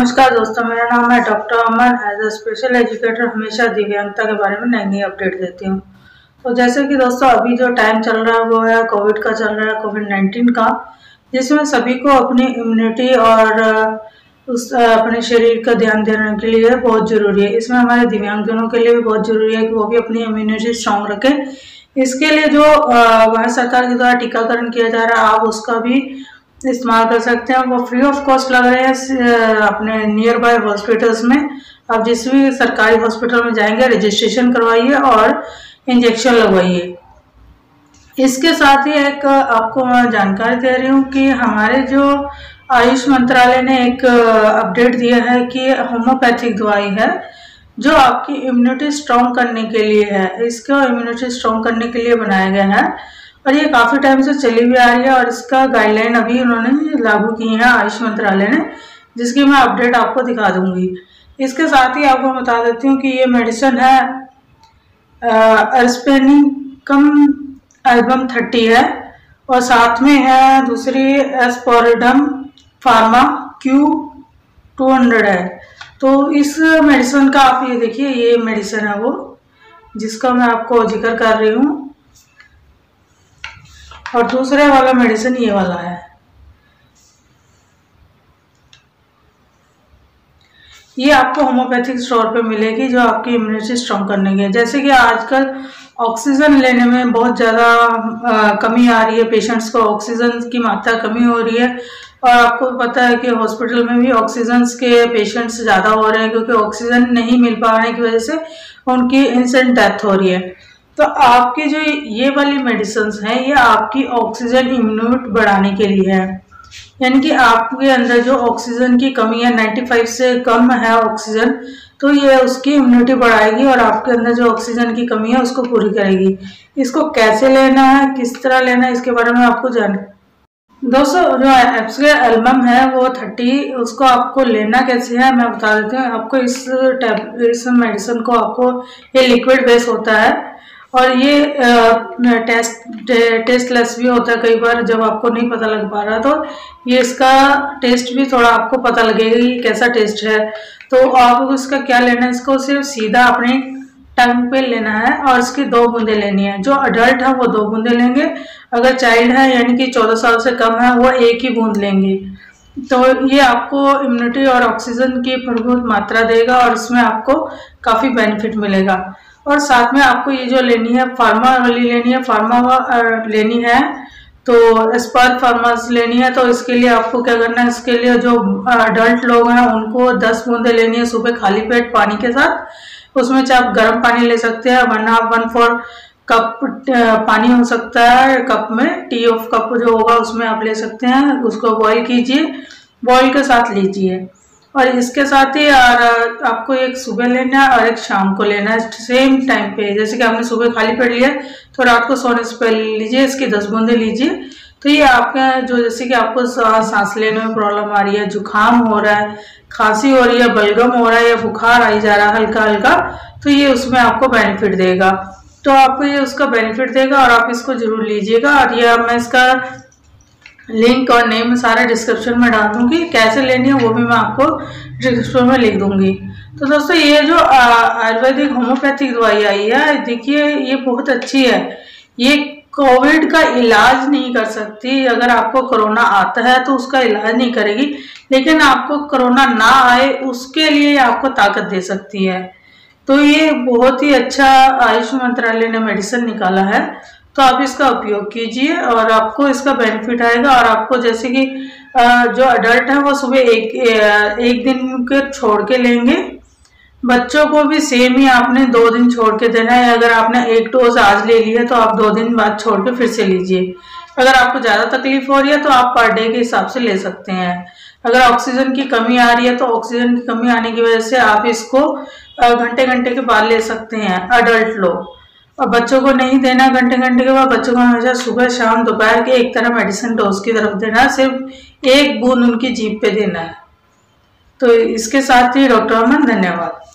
नमस्कार दोस्तों, मेरा नाम है doctor Aman. As a special educator हमेशा दिव्यांगता के बारे में नई नई अपडेट देती हूँ। तो जैसे कि दोस्तों अभी जो टाइम चल रहा है वो है कोविड का चल रहा है, कोविड-19 का, जिसमें सभी को अपनी इम्यूनिटी और अपने शरीर का ध्यान देने के लिए बहुत ज़रूरी है। इसमें हमारे दिव्यांगजनों के लिए भी बहुत ज़रूरी है कि वो भी अपनी इम्यूनिटी स्ट्रॉन्ग रखें। इसके लिए जो भारत सरकार के द्वारा टीकाकरण किया जा रहा है, आप उसका भी इस्तेमाल कर सकते हैं। वो फ्री ऑफ कॉस्ट लग रहे हैं अपने नियर बाय हॉस्पिटल्स में। आप जिस भी सरकारी हॉस्पिटल में जाएंगे रजिस्ट्रेशन करवाइए और इंजेक्शन लगवाइए। इसके साथ ही एक आपको मैं जानकारी दे रही हूँ कि हमारे जो आयुष मंत्रालय ने एक अपडेट दिया है कि होम्योपैथिक दवाई है जो आपकी इम्यूनिटी स्ट्रॉन्ग करने के लिए है। इसको इम्यूनिटी स्ट्रॉन्ग करने के लिए बनाया गया है और ये काफ़ी टाइम से चली भी आ रही है और इसका गाइडलाइन अभी उन्होंने लागू की है आयुष मंत्रालय ने, जिसकी मैं अपडेट आपको दिखा दूंगी। इसके साथ ही आपको बता देती हूँ कि ये मेडिसिन है एस्पेनिकम एल्बम 30 है और साथ में है दूसरी एस्पोरिडम फार्मा Q200 है। तो इस मेडिसिन का आप ये देखिए, ये मेडिसिन है वो जिसका मैं आपको जिक्र कर रही हूँ, और दूसरे वाला मेडिसिन ये वाला है। ये आपको होम्योपैथिक स्टोर पे मिलेगी जो आपकी इम्यूनिटी स्ट्रॉन्ग करने की है। जैसे कि आजकल ऑक्सीजन लेने में बहुत ज़्यादा कमी आ रही है, पेशेंट्स को ऑक्सीजन की मात्रा कमी हो रही है और आपको पता है कि हॉस्पिटल में भी ऑक्सीजन के पेशेंट्स ज़्यादा हो रहे हैं क्योंकि ऑक्सीजन नहीं मिल पाने की वजह से उनकी इंस्टेंट डेथ हो रही है। तो आपकी जो ये वाली मेडिसिन हैं ये आपकी ऑक्सीजन इम्यूनिटी बढ़ाने के लिए है, यानी कि आपके अंदर जो ऑक्सीजन की कमी है 95 से कम है ऑक्सीजन, तो ये उसकी इम्यूनिटी बढ़ाएगी और आपके अंदर जो ऑक्सीजन की कमी है उसको पूरी करेगी। इसको कैसे लेना है, किस तरह लेना है, इसके बारे में आपको दोस्तों जो एप्सके एल्बम है वो 30, उसको आपको लेना कैसे है मैं बता देती हूँ आपको। इस मेडिसिन को आपको, ये लिक्विड बेस होता है और ये टेस्टलेस भी होता है कई बार जब आपको नहीं पता लग पा रहा, तो ये इसका टेस्ट भी थोड़ा आपको पता लगेगा कि कैसा टेस्ट है। तो आपको इसका क्या लेना है, इसको सिर्फ सीधा अपने टंग पे लेना है और इसकी 2 बूंदे लेनी है। जो अडल्ट है वो 2 बूंदे लेंगे, अगर चाइल्ड है यानी कि 14 साल से कम है वो 1 ही बूंद लेंगे। तो ये आपको इम्यूनिटी और ऑक्सीजन की भरपूर मात्रा देगा और इसमें आपको काफ़ी बेनिफिट मिलेगा। और साथ में आपको ये जो लेनी है फार्मा वाली लेनी है, फार्मा लेनी है तो स्पर फार्मास लेनी है। तो इसके लिए आपको क्या करना है, इसके लिए जो अडल्ट लोग हैं उनको 10 बूंदे लेनी है सुबह खाली पेट पानी के साथ। उसमें चाहे आप गर्म पानी ले सकते हैं, 1/4 कप पानी हो सकता है कप में, टी ऑफ कप जो होगा उसमें आप ले सकते हैं। उसको बॉईल कीजिए, बॉईल के साथ लीजिए। और इसके साथ ही आपको एक सुबह लेना है और एक शाम को लेना है सेम टाइम पे। जैसे कि आपने सुबह खाली पेट लिया तो रात को सोने से पहले लीजिए, इसकी 10 बूंदे लीजिए। तो ये आपका जो, जैसे कि आपको सांस लेने में प्रॉब्लम आ रही है, जुकाम हो रहा है, खांसी हो रही है, बलगम हो रहा है या बुखार आई जा रहा है हल्का हल्का, तो ये उसमें आपको बेनिफिट देगा। तो आपको ये उसका बेनिफिट देगा और आप इसको जरूर लीजिएगा। और ये मैं इसका लिंक और नेम सारा डिस्क्रिप्शन में डाल दूंगी, कैसे लेनी है वो भी मैं आपको डिस्क्रिप्शन में लिख दूंगी। तो दोस्तों ये जो आयुर्वेदिक होम्योपैथिक दवाई आई है, देखिए ये बहुत अच्छी है। ये कोविड का इलाज नहीं कर सकती, अगर आपको कोरोना आता है तो उसका इलाज नहीं करेगी, लेकिन आपको कोरोना ना आए उसके लिए आपको ताकत दे सकती है। तो ये बहुत ही अच्छा आयुष मंत्रालय ने मेडिसिन निकाला है, तो आप इसका उपयोग कीजिए और आपको इसका बेनिफिट आएगा। और आपको जैसे कि जो अडल्ट है वो सुबह एक दिन के छोड़ के लेंगे, बच्चों को भी सेम ही आपने 2 दिन छोड़ के देना है। अगर आपने 1 डोज आज ले ली है तो आप 2 दिन बाद छोड़ के फिर से लीजिए। अगर आपको ज़्यादा तकलीफ हो रही है तो आप पर डे के हिसाब से ले सकते हैं। अगर ऑक्सीजन की कमी आ रही है तो ऑक्सीजन की कमी आने की वजह से आप इसको घंटे घंटे के बाद ले सकते हैं अडल्ट लोग। और बच्चों को नहीं देना घंटे घंटे के बाद, बच्चों को हमेशा सुबह शाम दोपहर के एक तरह मेडिसिन डोज की तरफ देना है, सिर्फ 1 बूंद उनकी जीभ पे देना है। तो इसके साथ ही डॉक्टर अमन, धन्यवाद।